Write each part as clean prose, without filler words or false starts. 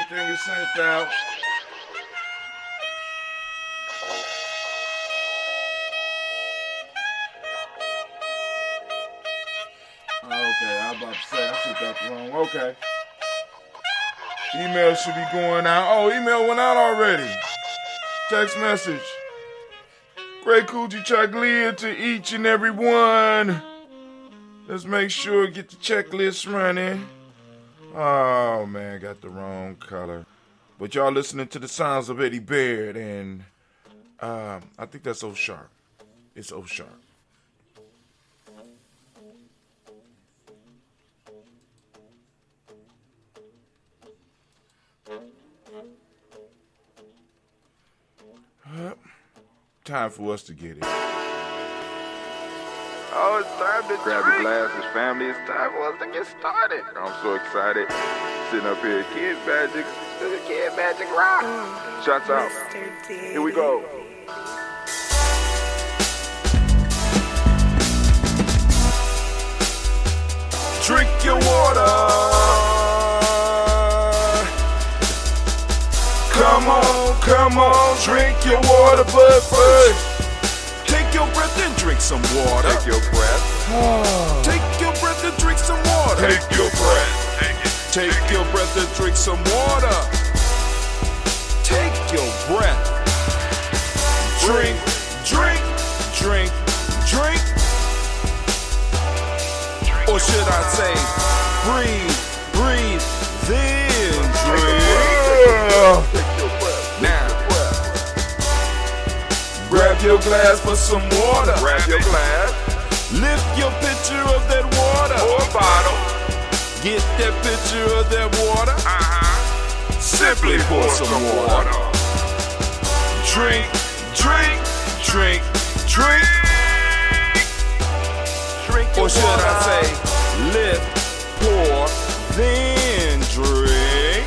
Everything is sent out. Okay, I was about to say, I took that wrong. Okay. Email should be going out. Oh, email went out already. Text message. Great Kujichagulia to each and every one. Let's make sure get the checklist running. Oh, man, got the wrong color. But y'all listening to the sounds of Eddie Baird, and I think that's O sharp. It's O sharp. Time for us to get it. Oh, it's time to grab your glasses, family. It's time for us to get started. I'm so excited. Sitting up here, Kid Magic Rock. Shots out. Here we go. Drink your water. Come on, drink your water, but first, take your breath and drink some water. Take your breath. Take your breath and drink some water. Take your breath. Take your breath and drink some water. Take your breath. Drink, drink, drink, drink. Or should I say, breathe, breathe, then drink. Now, grab your glass for some water. Grab your glass. Lift your pitcher of that water. Or bottle. Get that pitcher of that water. Simply pour some water. Drink, drink, drink, drink. Drink your or should water. I say, lift, pour, then drink.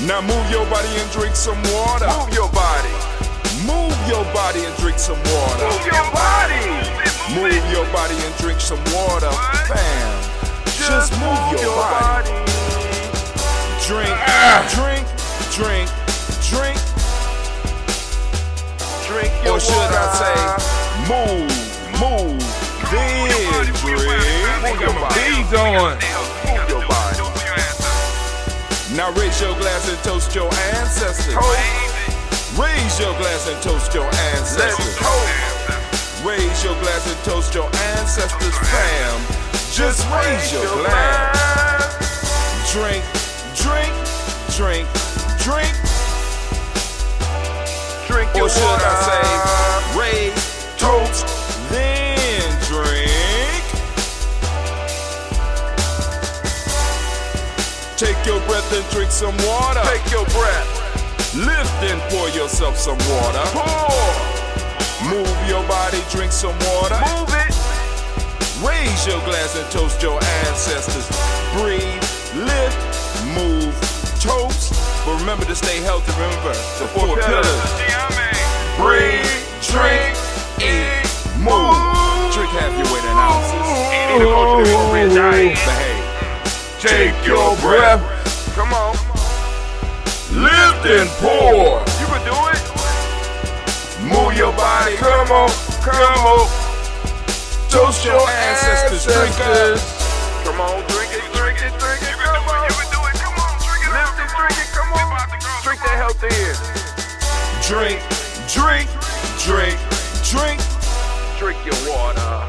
Now move your body and drink some water. Move your body. Move your body and drink some water. Move your body. Move your body and drink some water. Bam. Just move your body. Drink, drink, drink, drink. Drink your or should water. I say, move, then drink. Move your body. Beads on. Move your body. Now raise your glass and toast your ancestors. Raise your glass and toast your ancestors. Raise your glass and toast your ancestors, fam. Just raise your glass. Drink, drink, drink, drink. Drink your or should water. I say, raise, toast, then drink. Take your breath and drink some water. Take your breath. Lift and pour yourself some water. Pour. Move your body, drink some water. Move it. Raise your glass and toast your ancestors. Breathe, lift, move, toast. But remember to stay healthy. Remember the four pillars. Breathe, drink, eat, move. Drink half your weight in ounces. Behave. Take your breath. Come on. Lift and pour. You can do it. Move your body. Come on. Toast your ancestors, drinkers. Come on, drink it. Come on. You can do it. Come on, drink it. Lift and drink it. Come on. Drink that health in. Drink, drink, drink, drink. Drink your water.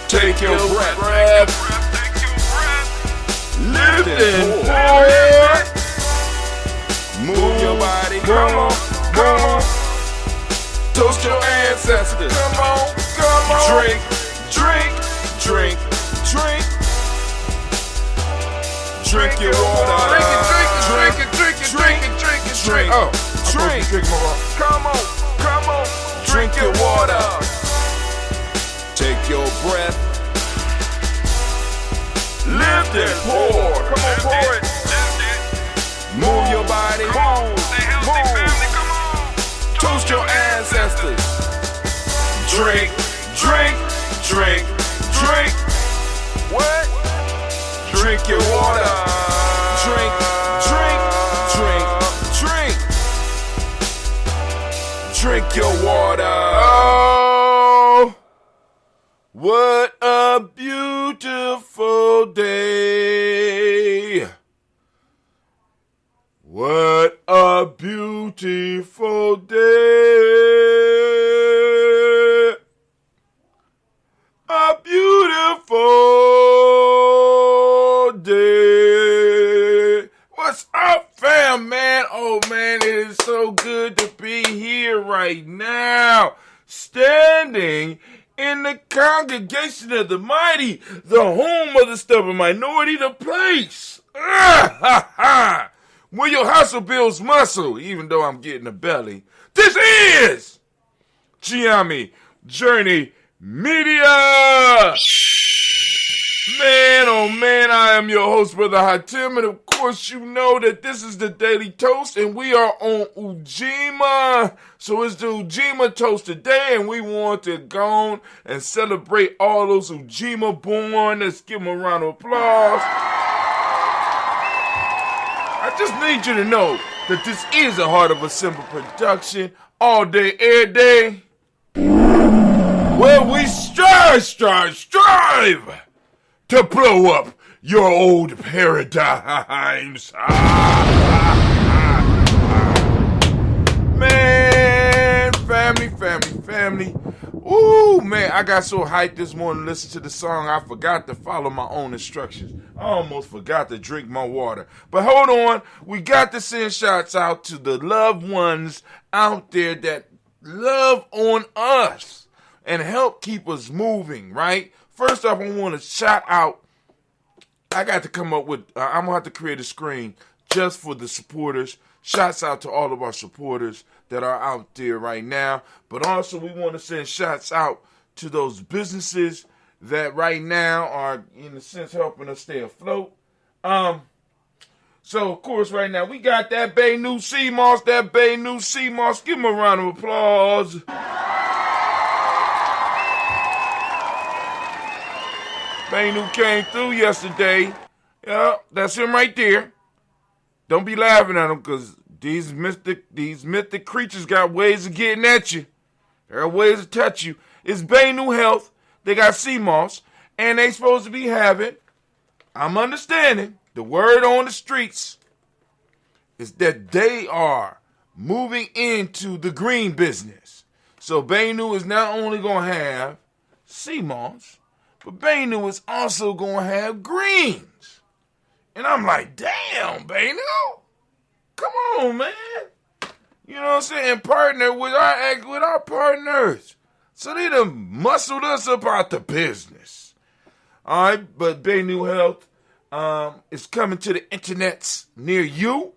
Take your breath. Lift and pour. pour. Move your body. Come on. Toast your ancestors. Come on. Drink, drink, drink, drink. Drink your water. Drink it. Drink. Oh, Drink. drink my water. Come on. Drink your water. Take your breath. Lift and pour. Come on, pour it. Move your body. Move. Toast your ancestors. Drink, drink, drink, drink. your water. Oh, what a beautiful day. What a beautiful day. A beautiful day. What's up, fam, man? Oh, man, it is so good to be here right now. Standing in the congregation of the mighty, the home of the stubborn minority, the place. Where your hustle builds muscle, even though I'm getting a belly. This is Gye-Nyame Journey Media. Man, oh man, I am your host, Brother Hatim, and of course you know that this is the Daily Toast, and we are on Ujima. So it's the Ujima Toast today, and we want to go on and celebrate all those Ujima born. Let's give them a round of applause. I just need you to know that this is a Heart of a Simple production, all day, every day, where we strive to blow up your old paradigms. Man, family. Ooh, man, I got so hyped this morning to listen to the song, I forgot to follow my own instructions. I almost forgot to drink my water. But hold on, we got to send shots out to the loved ones out there that love on us and help keep us moving, right? First off, I want to shout out. I got to come up with, I'm going to have to create a screen just for the supporters. Shouts out to all of our supporters that are out there right now. But also, we want to send shots out to those businesses that right now are, in a sense, helping us stay afloat. So, of course, right now, we got that Bay New Sea Moss. Give them a round of applause. Bay New came through yesterday. Yeah, that's him right there. Don't be laughing at him, because these mythic creatures got ways of getting at you. There are ways to touch you. It's Bay New Health. They got sea moss, and they supposed to be having, I'm understanding, the word on the streets is that they are moving into the green business. So Bay New is not only going to have sea moss, but Bay New is also going to have greens. And I'm like, damn, Bay New. Come on, man. You know what I'm saying? Partner with our partners. So they done muscled us up out the business. All right, but Bay New Health is coming to the internets near you.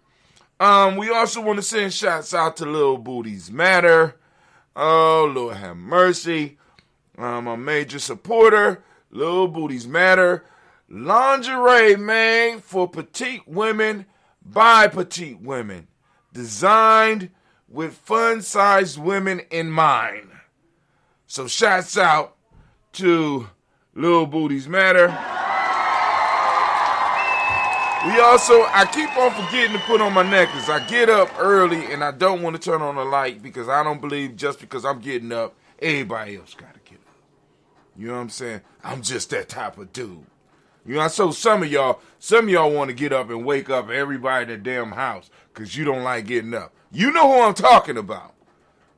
We also want to send shots out to Little Booties Matter. Oh, Lord have mercy. A major supporter. Little Booties Matter. Lingerie, man, for petite women by petite women. Designed with fun-sized women in mind. So shouts out to Little Booties Matter. I keep on forgetting to put on my necklace. I get up early and I don't want to turn on the light because I don't believe just because I'm getting up, everybody else got to get up. You know what I'm saying? I'm just that type of dude. You know, so some of y'all want to get up and wake up everybody in the damn house because you don't like getting up. You know who I'm talking about.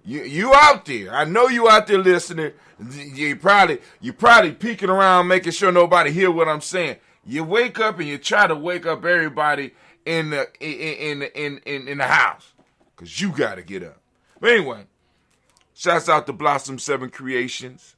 You out there. I know you out there listening. You probably peeking around making sure nobody hear what I'm saying. You wake up and you try to wake up everybody in the house because you got to get up. But anyway, shouts out to Blossom 7 Creations.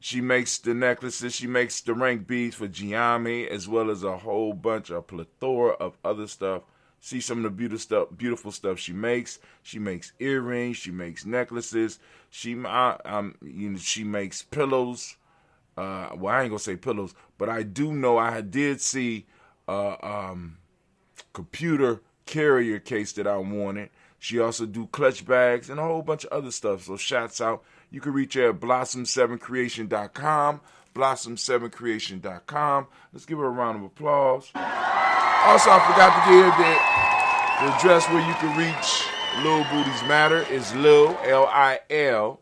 She makes the necklaces. She makes the rank beads for Gye-Nyame, as well as a whole bunch, a plethora of other stuff. See some of the beautiful stuff she makes. She makes earrings. She makes necklaces. She makes pillows. Well, I ain't gonna say pillows, but I do know I did see computer carrier case that I wanted. She also do clutch bags and a whole bunch of other stuff. So shouts out. You can reach her at blossom7creation.com. Blossom7creation.com. Let's give her a round of applause. Also, I forgot to give the address where you can reach Lil Booties Matter is Lil, L-I-L,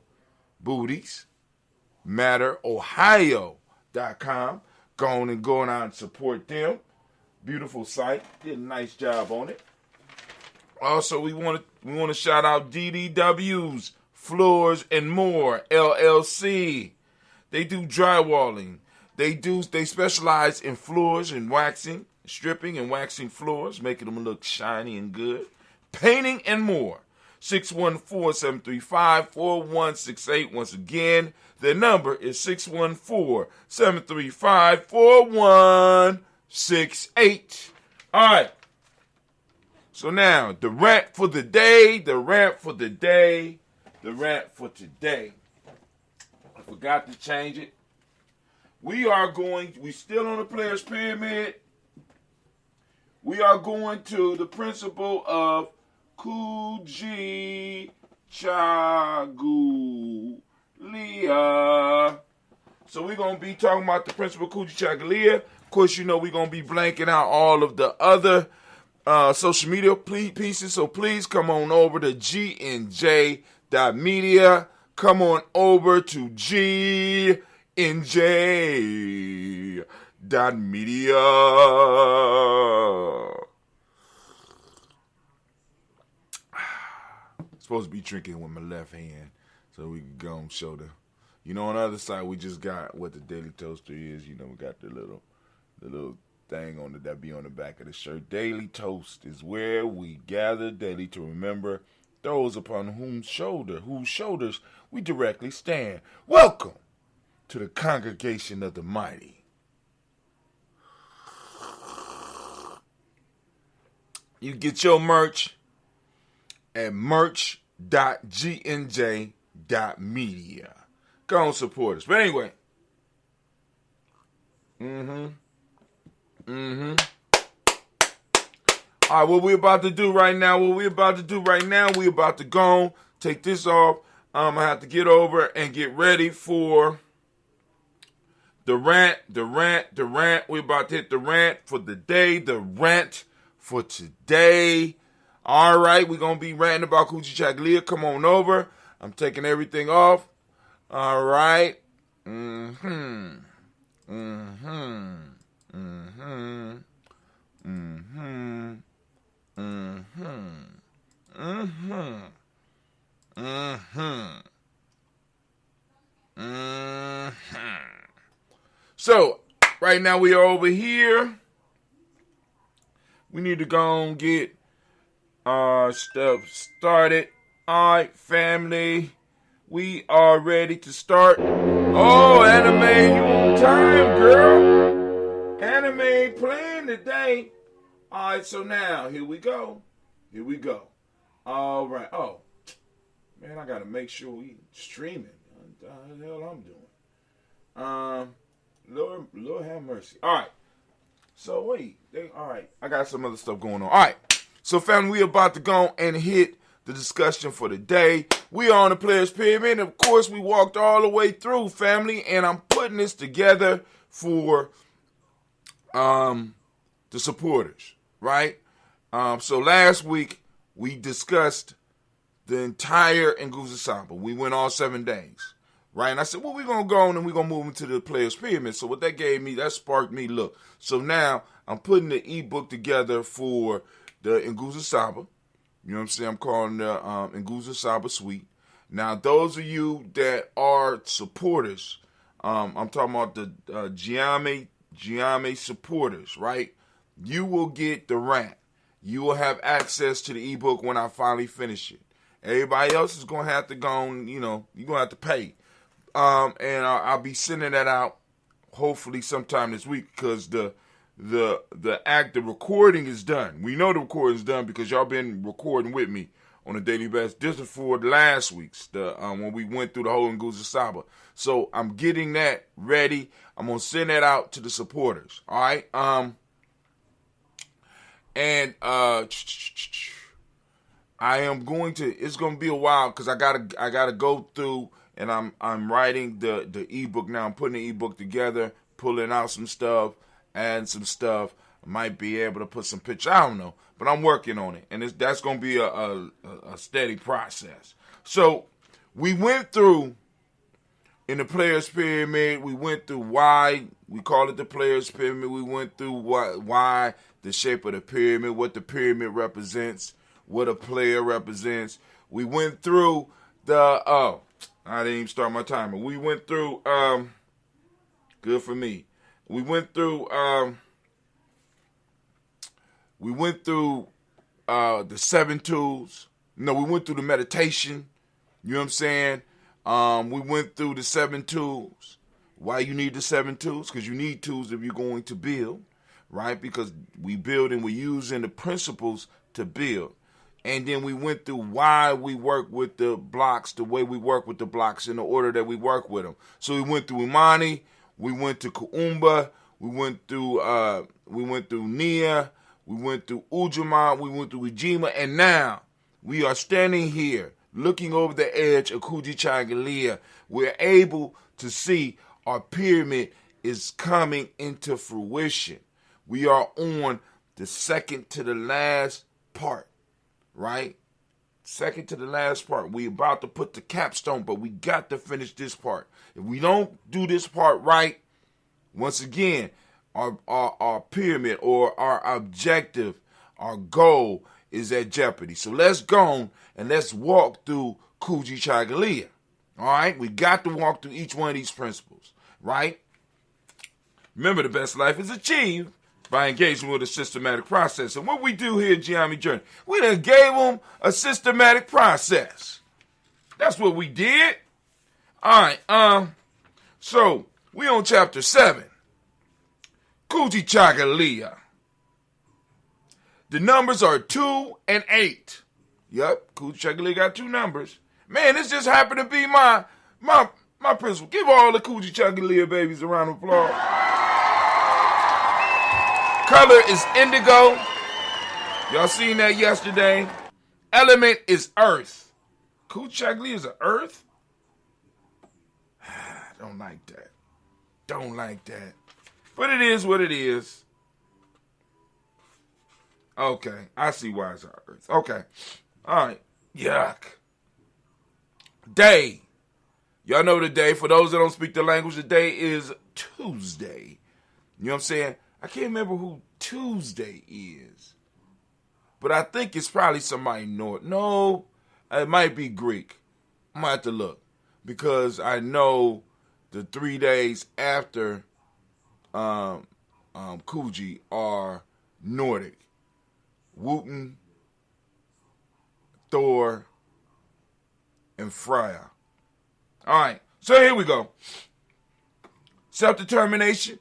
Booties, Matter, Ohio.com. Go on and go out and support them. Beautiful site. Did a nice job on it. Also, we want to shout out DDW's Floors and More, LLC. They do drywalling. They specialize in floors and waxing, stripping and waxing floors, making them look shiny and good. Painting and more. 614-735-4168. Once again, their number is 614-735-4168. All right. So now, the rant for the day. I forgot to change it. We still on the Players Pyramid. We are going to the principle of Kujichagulia. So we're going to be talking about the principle of Kujichagulia. Of course, you know we're going to be blanking out all of the other social media pieces. So please come on over to GNJ.media. Come on over to GNJ.media. Supposed to be drinking with my left hand so we can go and show the. You know, on the other side, we just got what the Daily Toaster is. You know, we got the little thing on that be on the back of the shirt. Daily Toast is where we gather daily to remember those upon whose shoulders we directly stand. Welcome to the congregation of the mighty. You get your merch at merch.gnj.media. Go on, support us. But anyway. All right, what we about to do right now, we about to go, take this off. I have to get over and get ready for the rant. We about to hit the rant for the day, the rant for today. All right, we're going to be ranting about Kujichagulia. Come on over. I'm taking everything off. All right. So, right now we are over here. We need to go and get stuff started. All right, family. We are ready to start. Oh, anime, you on time, girl. Anime playing today. All right, so now, here we go. All right. Oh, man, I got to make sure we streaming. What the hell I'm doing? Lord have mercy. All right. So, wait. All right. I got some other stuff going on. All right. So, family, we about to go and hit the discussion for the day. We are on the Players Pyramid. Of course, we walked all the way through, family, and I'm putting this together for the supporters, right? So last week, we discussed the entire Nguzo Samba. We went all 7 days, right? And I said, well, we're going to go on and we're going to move into the Players Pyramid. So what that gave me, that sparked me, look. So now I'm putting the ebook together for the Nguzo Samba. You know what I'm saying? I'm calling the Nguzo Samba Suite. Now, those of you that are supporters, I'm talking about the Gye-Nyame supporters, right? You will get the rant. You will have access to the ebook when I finally finish it. Everybody else is going to have to go on, you know, you're going to have to pay. And I'll be sending that out hopefully sometime this week because the recording is done. We know the recording is done because y'all been recording with me on a daily basis. This is for last week's, when we went through the whole Nguzo Samba. So I'm getting that ready. I'm going to send that out to the supporters. All right. I am going to, it's going to be a while because I gotta go through and I'm writing the ebook now. I'm putting the ebook together, pulling out some stuff, adding some stuff. I might be able to put some pictures. I don't know, but I'm working on it, and that's going to be a steady process. So we went through, in the Players Pyramid, we went through why we call it the Players Pyramid. We went through why the shape of the pyramid, what the pyramid represents, what a player represents. We went through I didn't even start my timer. We went through, good for me. We went through the 7 tools. No, we went through the meditation. You know what I'm saying? We went through the 7 tools. Why you need the 7 tools? Because you need tools if you're going to build, right? Because we build and we're using the principles to build. And then we went through why we work with the blocks, the way we work with the blocks in the order that we work with them. So we went through Imani, we went to Kuumba, we went through Nia, we went through Ujima, we went through Ujima, and now we are standing here looking over the edge of Kujichagulia. We're able to see our pyramid is coming into fruition. We are on the second to the last part, right? Second to the last part. We about to put the capstone, but we got to finish this part. If we don't do this part right, once again, our pyramid or our objective, our goal is at jeopardy. So let's go and let's walk through Kujichagulia. All right? We got to walk through each one of these principles, right? Remember, the best life is achieved by engaging with a systematic process. And what we do here at Gye-Nyame Journey, we done gave them a systematic process. That's what we did. All right, so we on chapter 7. Kujichagulia. The numbers are 2 and 8. Yep, Kujichagulia got 2 numbers. Man, this just happened to be my principal. Give all the Kujichagulia babies a round of applause. Color is indigo. Y'all seen that yesterday. Element is earth. Kujichagulia is an earth? Don't like that. Don't like that. But it is what it is. Okay, I see why it's our earth. Okay. All right. Yuck. Day. Y'all know the day. For those that don't speak the language, the day is Tuesday. You know what I'm saying? I can't remember who Tuesday is. But I think it's probably somebody north. No, it might be Greek. I might have to look. Because I know the 3 days after Kuji are Nordic. Wotan, Thor, and Freya. All right, so here we go. Self-determination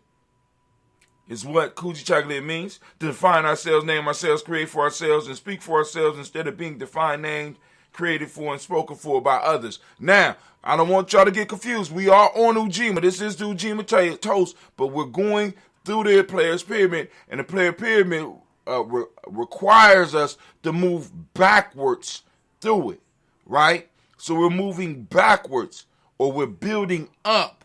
is what Kujichagulia means. To define ourselves, name ourselves, create for ourselves, and speak for ourselves instead of being defined, named, created for, and spoken for by others. Now, I don't want y'all to get confused. We are on Ujima. This is the Ujima toast, but we're going through the Players Pyramid, and the Player Pyramid requires us to move backwards through it, right? So we're moving backwards, or we're building up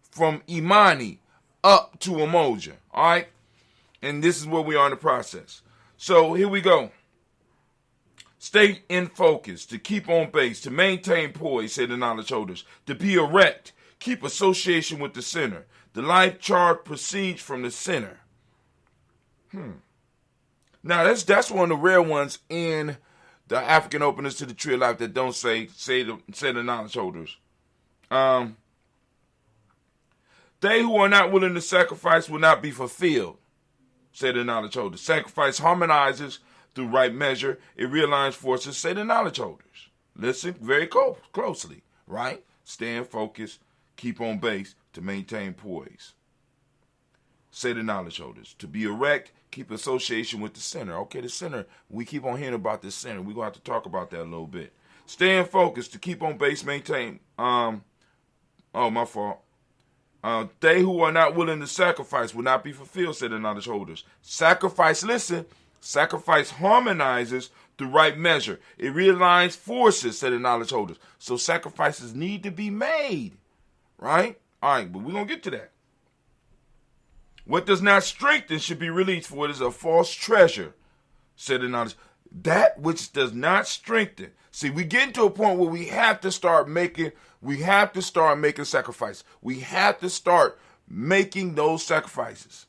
from Imani up to Umoja, all right? And this is where we are in the process. So here we go. Stay in focus, to keep on base, to maintain poise, say the knowledge holders, to be erect, keep association with the center. The life chart proceeds from the center. Now, that's one of the rare ones in the African openers to the Tree of Life that don't say the knowledge holders. They who are not willing to sacrifice will not be fulfilled, say the knowledge holders. Sacrifice harmonizes through right measure. It realigns forces, say the knowledge holders. Listen very closely, right? Stay in focus, keep on base to maintain poise. Say the knowledge holders. To be erect, keep association with the center. Okay, the center. We keep on hearing about this center. We're going to have to talk about that a little bit. Stay in focus, to keep on base, maintain. My fault. They who are not willing to sacrifice will not be fulfilled, said the knowledge holders. Sacrifice, listen, sacrifice harmonizes through right measure. It realigns forces, said the knowledge holders. So sacrifices need to be made, right? All right, but we're going to get to that. What does not strengthen should be released, for it is a false treasure, said the knowledge. That which does not strengthen. See, we get to a point where we have to start making sacrifices. We have to start making those sacrifices.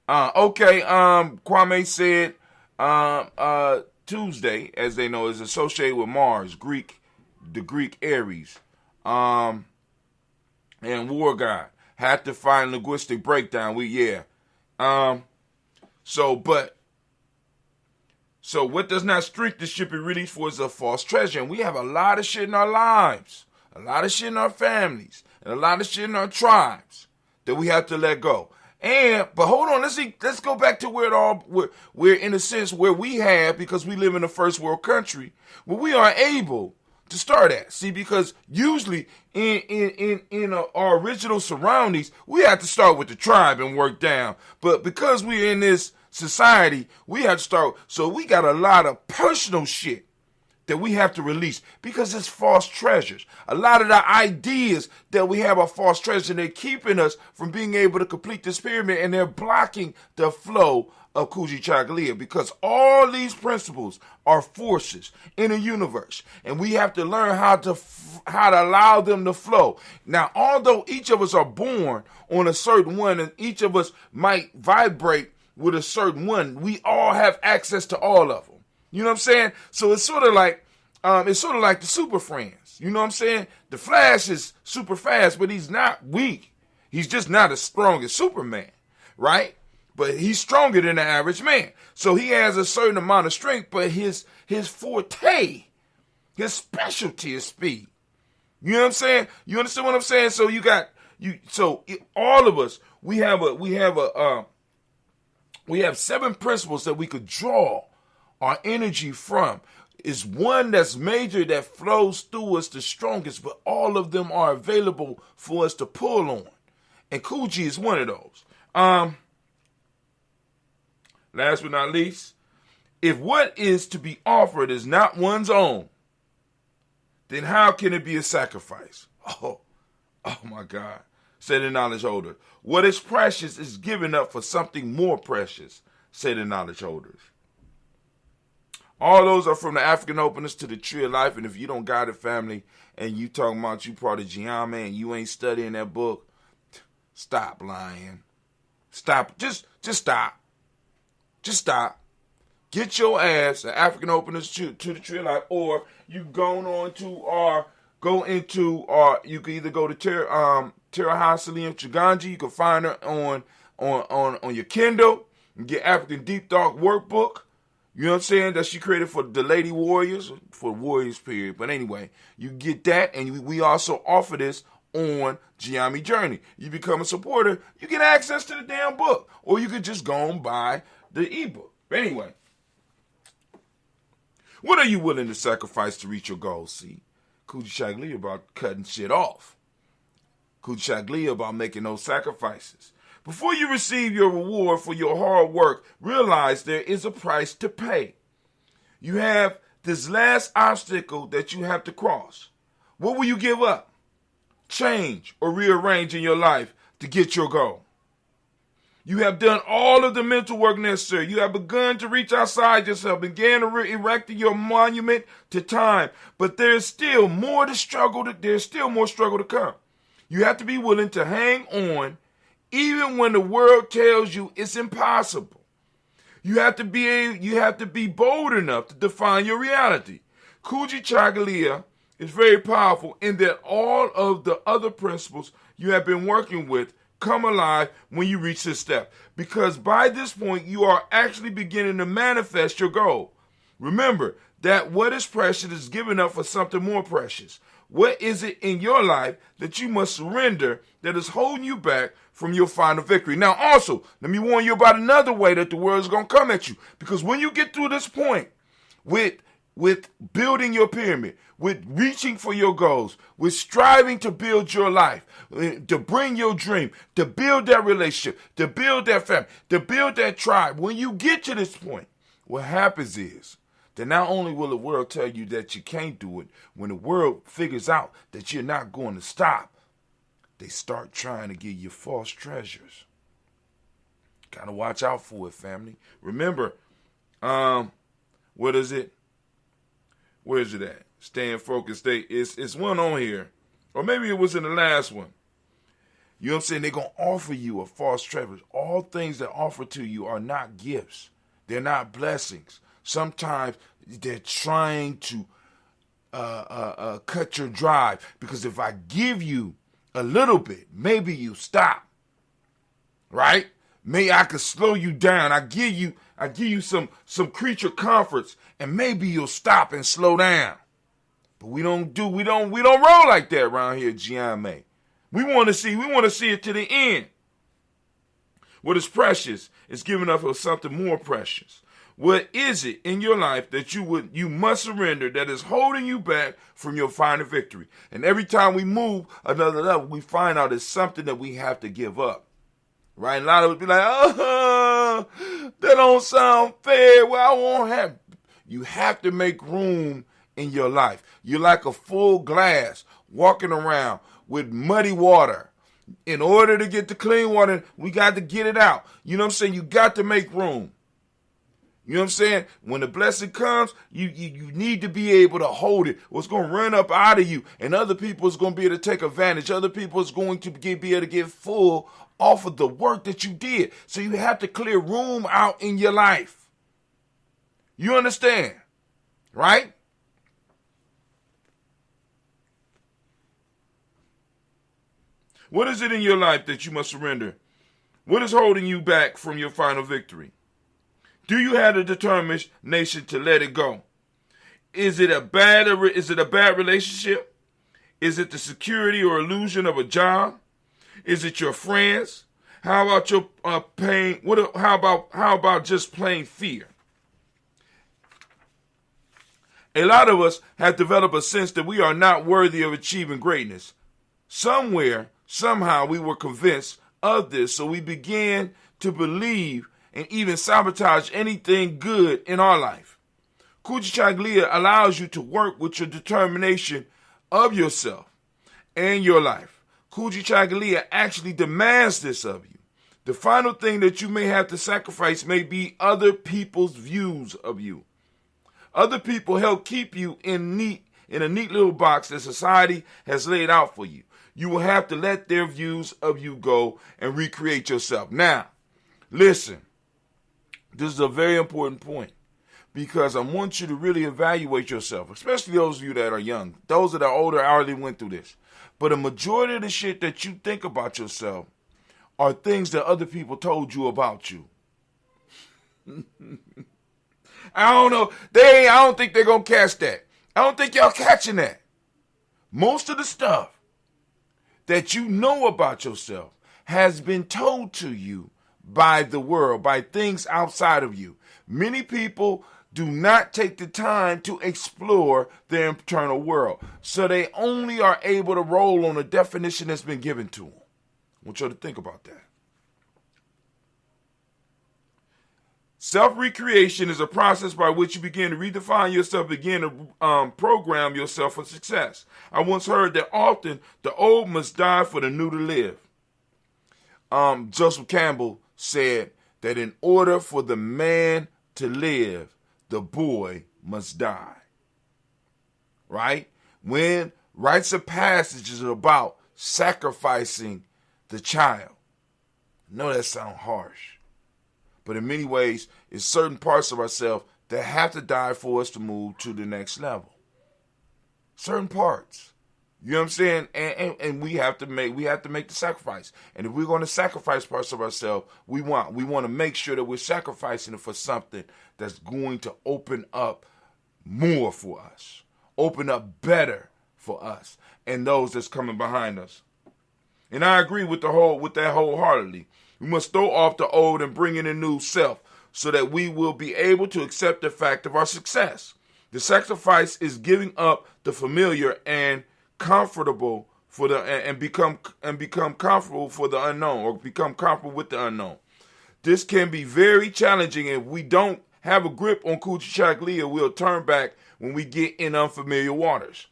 Kwame said Tuesday, as they know, is associated with Mars, the Greek Ares, and war god. Had to find linguistic breakdown. So what does not strengthen should be released, for is a false treasure. And we have a lot of shit in our lives, a lot of shit in our families, and a lot of shit in our tribes that we have to let go. But hold on, let's go back to where in a sense where we have, because we live in a first world country, where we are able to start at. See, because usually in our original surroundings, we have to start with the tribe and work down. But because we're in this society, we have to start. So we got a lot of personal shit that we have to release because it's false treasures. A lot of the ideas that we have are false treasures, and they're keeping us from being able to complete this pyramid, and they're blocking the flow of Kujichagulia, because all these principles are forces in the universe, and we have to learn how to allow them to flow. Now, although each of us are born on a certain one, and each of us might vibrate with a certain one, we all have access to all of them. You know what I'm saying? So it's sort of like the Super Friends. You know what I'm saying? The Flash is super fast, but he's not weak. He's just not as strong as Superman, right? But he's stronger than the average man. So he has a certain amount of strength, but his forte, his specialty is speed. You know what I'm saying? You understand what I'm saying? So all of us, we have 7 principles that we could draw our energy from. Is one that's major, that flows through us the strongest, but all of them are available for us to pull on. And Kuji is one of those. Last but not least, if what is to be offered is not one's own, then how can it be a sacrifice? Oh my God, said the knowledge holder. What is precious is given up for something more precious, said the knowledge holders. All those are from the African openers to the Tree of Life. And if you don't got a family and you talking about you part of Gye-Nyame and you ain't studying that book, stop lying. Stop. Just stop. Just stop. Get your ass the African openers to the Tree of Life, or you you can either go to Tara Salim Chiganji. You can find her on your Kindle and get African Deep Thought workbook. You know what I'm saying? That she created for the Lady Warriors, for the Warriors period. But anyway, you get that, and we also offer this on Gye-Nyame Journey. You become a supporter, you get access to the damn book, or you could just go and buy the ebook. But anyway, what are you willing to sacrifice to reach your goals? See, Kujichagulia about cutting shit off. Kujichagulia about making those sacrifices. Before you receive your reward for your hard work, realize there is a price to pay. You have this last obstacle that you have to cross. What will you give up, change, or rearrange in your life to get your goal? You have done all of the mental work necessary. You have begun to reach outside yourself, began to erect your monument to time. But there's still more struggle to come. You have to be willing to hang on even when the world tells you it's impossible. You have to be bold enough to define your reality. Kujichagulia is very powerful in that all of the other principles you have been working with come alive when you reach this step. Because by this point, you are actually beginning to manifest your goal. Remember that what is precious is given up for something more precious. What is it in your life that you must surrender that is holding you back from your final victory? Now, also, let me warn you about another way that the world is going to come at you. Because when you get through this point with building your pyramid, with reaching for your goals, with striving to build your life, to bring your dream, to build that relationship, to build that family, to build that tribe, when you get to this point, what happens is that not only will the world tell you that you can't do it, when the world figures out that you're not going to stop, they start trying to give you false treasures. Gotta watch out for it, family. Remember, what is it? Where is it at? Staying focused. It's one on here. Or maybe it was in the last one. You know what I'm saying? They're going to offer you a false treasure. All things that offer to you are not gifts. They're not blessings. Sometimes they're trying to cut your drive. Because if I give you a little bit, maybe you stop. Right? Maybe I could slow you down. I give you some creature comforts, and maybe you'll stop and slow down. But we don't roll like that around here, Gye-Nyame. We want to see it to the end. What is precious is giving up for something more precious. What is it in your life that you must surrender that is holding you back from your final victory? And every time we move another level, we find out it's something that we have to give up. Right? A lot of us be like, oh, that don't sound fair. Well, I won't have. You have to make room in your life. You're like a full glass walking around with muddy water. In order to get the clean water, we got to get it out. You know what I'm saying? You got to make room. You know what I'm saying? When the blessing comes, you need to be able to hold it. Or it's going to run up out of you. And other people is going to be able to take advantage. Other people is going to be able to get full off of the work that you did. So you have to clear room out in your life. You understand? Right? What is it in your life that you must surrender? What is holding you back from your final victory? Do you have the determination to let it go? Is it a bad relationship? Is it the security or illusion of a job? Is it your friends? How about your pain? How about just plain fear? A lot of us have developed a sense that we are not worthy of achieving greatness. Somewhere, somehow, we were convinced of this, so we began to believe and even sabotage anything good in our life. Kujichagulia allows you to work with your determination of yourself and your life. Kujichagulia actually demands this of you. The final thing that you may have to sacrifice may be other people's views of you. Other people help keep you in a neat little box that society has laid out for you. You will have to let their views of you go and recreate yourself. Now, listen. This is a very important point because I want you to really evaluate yourself, especially those of you that are young. Those that are older already went through this. But a majority of the shit that you think about yourself are things that other people told you about you. I don't know. I don't think they're going to catch that. I don't think y'all catching that. Most of the stuff that you know about yourself has been told to you by the world, by things outside of you. Many people do not take the time to explore their internal world, so they only are able to roll on a definition that's been given to them. I want you to think about that. Self-recreation is a process by which you begin to redefine yourself, begin to program yourself for success. I once heard that often the old must die for the new to live. Joseph Campbell said that in order for the man to live, the boy must die. Right? When rites of passage is about sacrificing the child. I know that sounds harsh, but in many ways, it's certain parts of ourselves that have to die for us to move to the next level. Certain parts. You know what I'm saying? And we have to make the sacrifice. And if we're going to sacrifice parts of ourselves, we want to make sure that we're sacrificing it for something that's going to open up more for us, open up better for us and those that's coming behind us. And I agree with that wholeheartedly. We must throw off the old and bring in a new self so that we will be able to accept the fact of our success. The sacrifice is giving up the familiar and comfortable for the and become comfortable for the unknown, or become comfortable with the unknown. This can be very challenging if we don't have a grip on Kujichagulia. We'll turn back when we get in unfamiliar waters.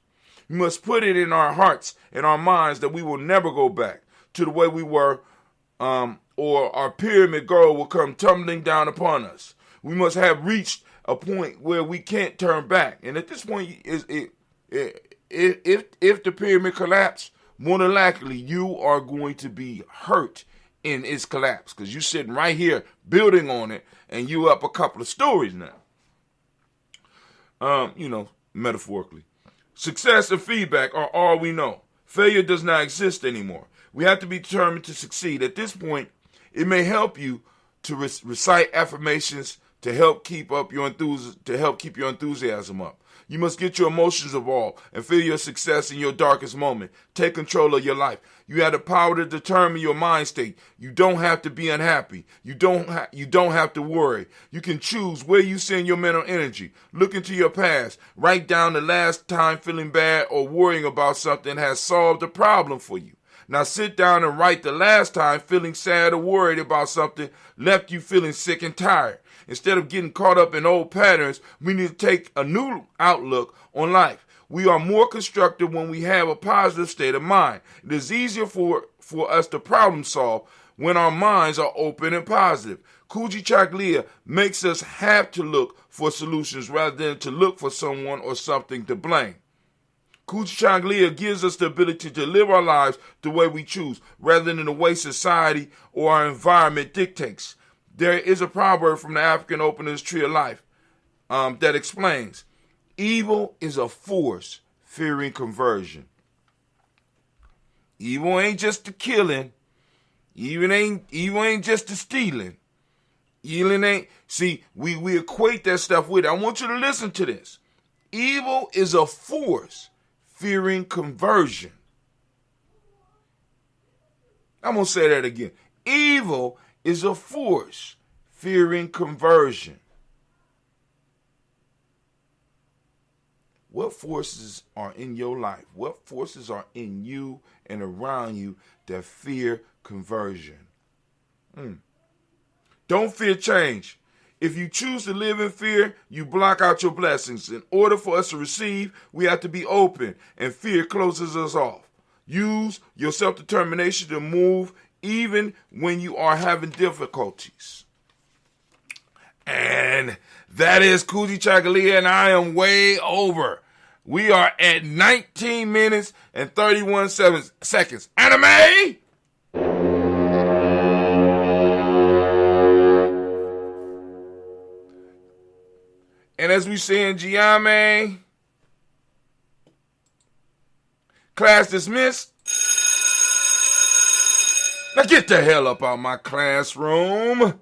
We must put it in our hearts and our minds that we will never go back to the way we were or our pyramid goal will come tumbling down upon us. We must have reached a point where we can't turn back. And at this point, if the pyramid collapses, more than likely you are going to be hurt in its collapse, because you're sitting right here building on it, and you up a couple of stories now. Metaphorically. Success and feedback are all we know. Failure does not exist anymore. We have to be determined to succeed. At this point, it may help you to recite affirmations to help keep your enthusiasm up. You must get your emotions involved and feel your success in your darkest moment. Take control of your life. You have the power to determine your mind state. You don't have to be unhappy. You don't have to worry. You can choose where you send your mental energy. Look into your past. Write down the last time feeling bad or worrying about something has solved a problem for you. Now sit down and write the last time feeling sad or worried about something left you feeling sick and tired. Instead of getting caught up in old patterns, we need to take a new outlook on life. We are more constructive when we have a positive state of mind. It is easier for us to problem solve when our minds are open and positive. Kujichagulia makes us have to look for solutions rather than to look for someone or something to blame. Kujichagulia gives us the ability to live our lives the way we choose, rather than the way society or our environment dictates. There is a proverb from the African Opener's Tree of Life that explains, evil is a force fearing conversion. Evil ain't just the killing. Evil ain't just the stealing. Evil ain't, see, we equate that stuff with it. I want you to listen to this. Evil is a force fearing conversion. I'm going to say that again. Evil is a force fearing conversion. What forces are in your life? What forces are in you and around you that fear conversion? Don't fear change. If you choose to live in fear, you block out your blessings. In order for us to receive, we have to be open, and fear closes us off. Use your self-determination to move even when you are having difficulties. And that is Kujichagulia, and I am way over. We are at 19 minutes and 31 seconds. Anime! And as we say in Gye-Nyame, class dismissed. Now get the hell up out of my classroom.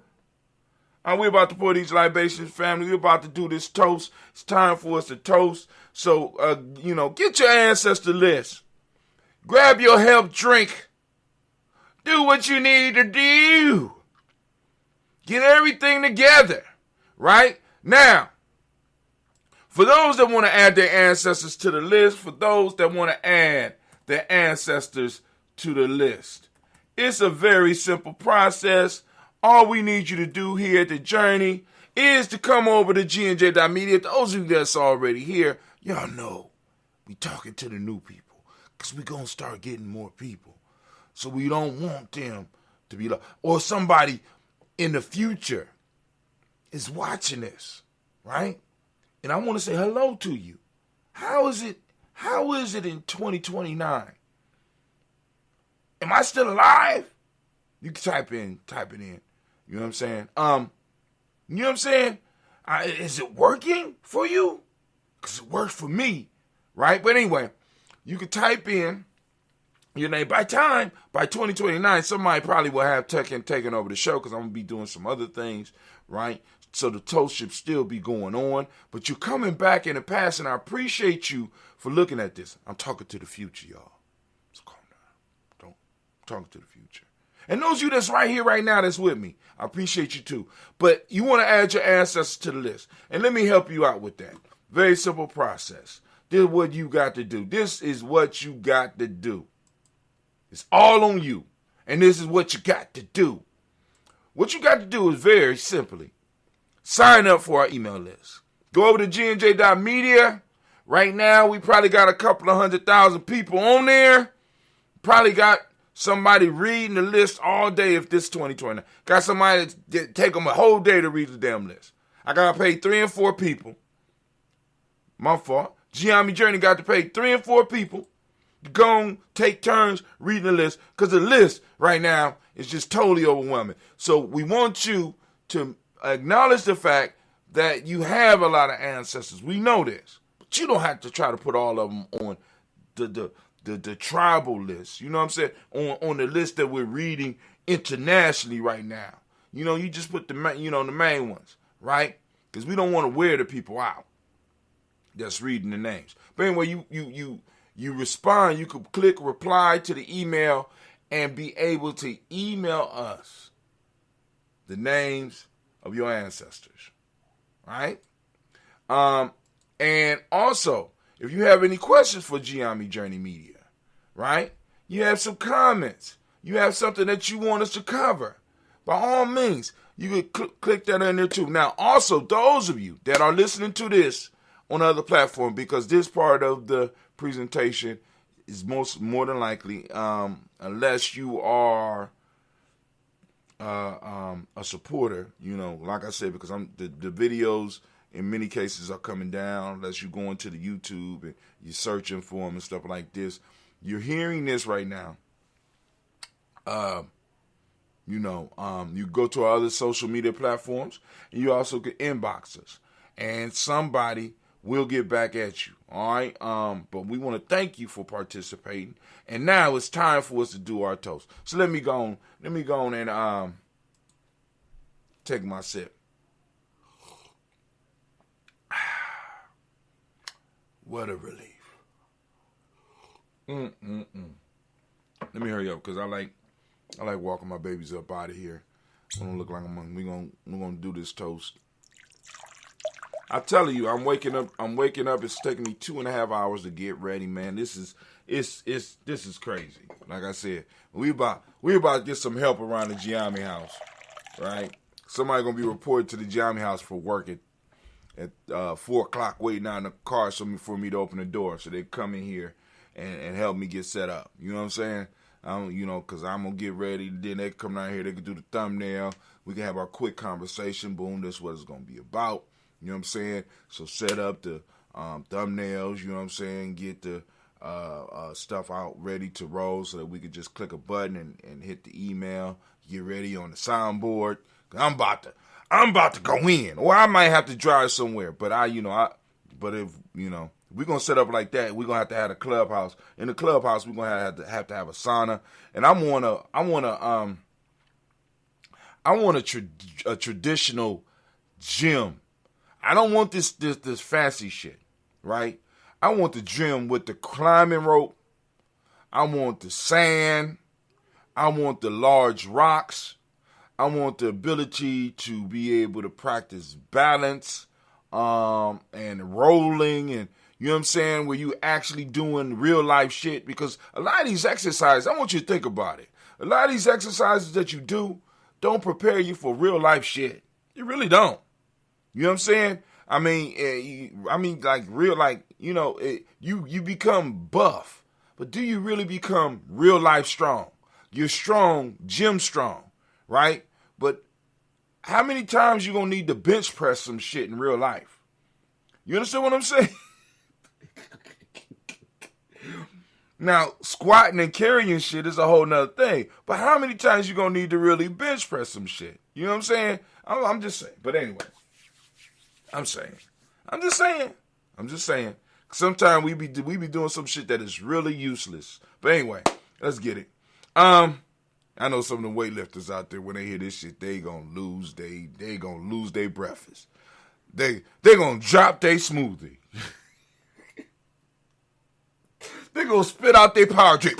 We're about to pour these libations, family. We're about to do this toast. It's time for us to toast. So, get your ancestor list. Grab your help drink. Do what you need to do. Get everything together, right? Now, for those that want to add their ancestors to the list, for those that want to add their ancestors to the list, it's a very simple process. All we need you to do here at the journey is to come over to Gye-Nyame. Those of you that's already here, y'all know we talking to the new people, because we're going to start getting more people. So we don't want them to be like, or somebody in the future is watching this, right? And I want to say hello to you. How is it in 2029? Am I still alive? You can type it in. You know what I'm saying? You know what I'm saying? Is it working for you? Because it worked for me, right? But anyway, you can type in your name. By 2029, somebody probably will have taken over the show, because I'm going to be doing some other things, right? So the toast should still be going on. But you're coming back in the past, and I appreciate you for looking at this. I'm talking to the future, y'all. So calm down. I'm talking to the future. And those of you that's right here, right now, that's with me, I appreciate you too. But you want to add your ancestors to the list. And let me help you out with that. Very simple process. This is what you got to do. This is what you got to do. It's all on you. And this is what you got to do. What you got to do is very simply sign up for our email list. Go over to gnj.media. Right now, we probably got a couple of 100,000 people on there. Probably got Somebody reading the list all day if this 2020. Got somebody that take them a whole day to read the damn list. I got to pay 3 and 4 people. My fault. Gye-Nyame Journey got to pay 3 and 4 people to go and take turns reading the list, because the list right now is just totally overwhelming. So we want you to acknowledge the fact that you have a lot of ancestors. We know this. But you don't have to try to put all of them on the tribal list. You know what I'm saying? On the list that we're reading internationally right now. You know, you just put the main ones, right? Because we don't want to wear the people out that's reading the names. But anyway, you respond. You could click reply to the email and be able to email us the names of your ancestors, right? And also, if you have any questions for Gye-Nyame Journey Media, right? You have some comments. You have something that you want us to cover. By all means, you can click that in there too. Now, also, those of you that are listening to this on other platforms, because this part of the presentation is more than likely, unless you are a supporter, you know, like I said, because the videos in many cases are coming down, unless you go into the YouTube and you're searching for them and stuff like this. You're hearing this right now. You go to our other social media platforms, and you also get inboxes, and somebody will get back at you. All right. But we want to thank you for participating. And now it's time for us to do our toast. So let me go on and take my sip. What a relief. Let me hurry up, because I like walking my babies up out of here. I don't look like we're gonna do this toast. I tell you, I'm waking up. It's taking me 2.5 hours to get ready, man. This is crazy. Like I said, we about to get some help around the Gye-Nyame house, right? Somebody gonna be reported to the Gye-Nyame house for working at 4 o'clock, waiting out in the car for me to open the door, so they come in here and help me get set up. You know what I'm saying? Because I'm going to get ready. Then they come down here. They can do the thumbnail. We can have our quick conversation. Boom, this is what it's going to be about. You know what I'm saying? So set up the thumbnails, you know what I'm saying? Get the stuff out ready to roll so that we can just click a button and hit the email. Get ready on the soundboard. I'm about to go in. Or I might have to drive somewhere. But if we're going to set up like that, we're going to have a clubhouse. In the clubhouse, we're going to have a sauna. And I want a traditional gym. I don't want this fancy shit, right? I want the gym with the climbing rope. I want the sand. I want the large rocks. I want the ability to be able to practice balance and rolling, and you know what I'm saying, where you actually doing real life shit. Because a lot of these exercises, I want you to think about it. A lot of these exercises that you do don't prepare you for real life shit. You really don't. You know what I'm saying? I mean, like real, like, you become buff, but do you really become real life strong? You're strong, gym strong, right? But how many times you gonna need to bench press some shit in real life? You understand what I'm saying? Now, squatting and carrying shit is a whole nother thing. But how many times you gonna need to really bench press some shit? You know what I'm saying? I'm just saying. But anyway, I'm just saying. Sometimes we be doing some shit that is really useless. But anyway, let's get it. I know some of the weightlifters out there, when they hear this shit, they gonna lose their breakfast. They gonna drop their smoothie. They gonna spit out their power drink.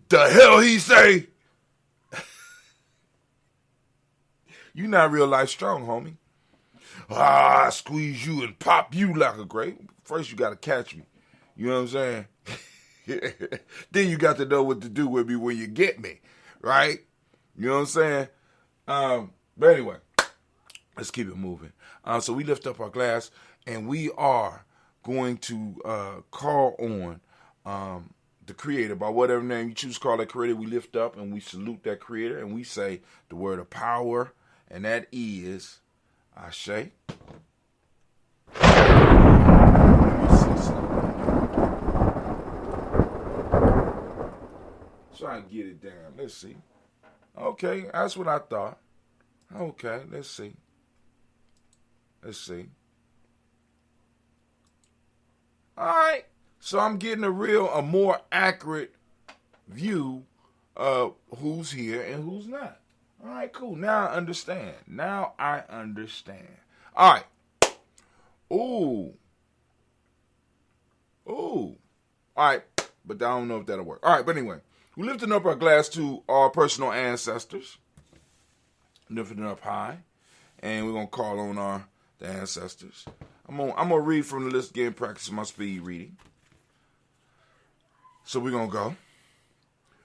The hell he say? You not real life strong, homie. I squeeze you and pop you like a grape. First you gotta catch me. You know what I'm saying? Then you got to know what to do with me when you get me, right? You know what I'm saying? But anyway, let's keep it moving. So we lift up our glass, and we are going to call on the creator, by whatever name you choose to call that creator. We lift up and we salute that creator, and we say the word of power, and that is Ashe. Try and get it down. Let's see. Okay, that's what I thought. Okay, let's see. All right. So I'm getting a more accurate view of who's here and who's not. All right, cool. Now I understand. All right. Ooh. All right. But I don't know if that'll work. All right, but anyway. We're lifting up our glass to our personal ancestors. Lifting it up high. And we're going to call on the ancestors. I'm gonna read from the list again, practicing my speed reading. So we're going to go.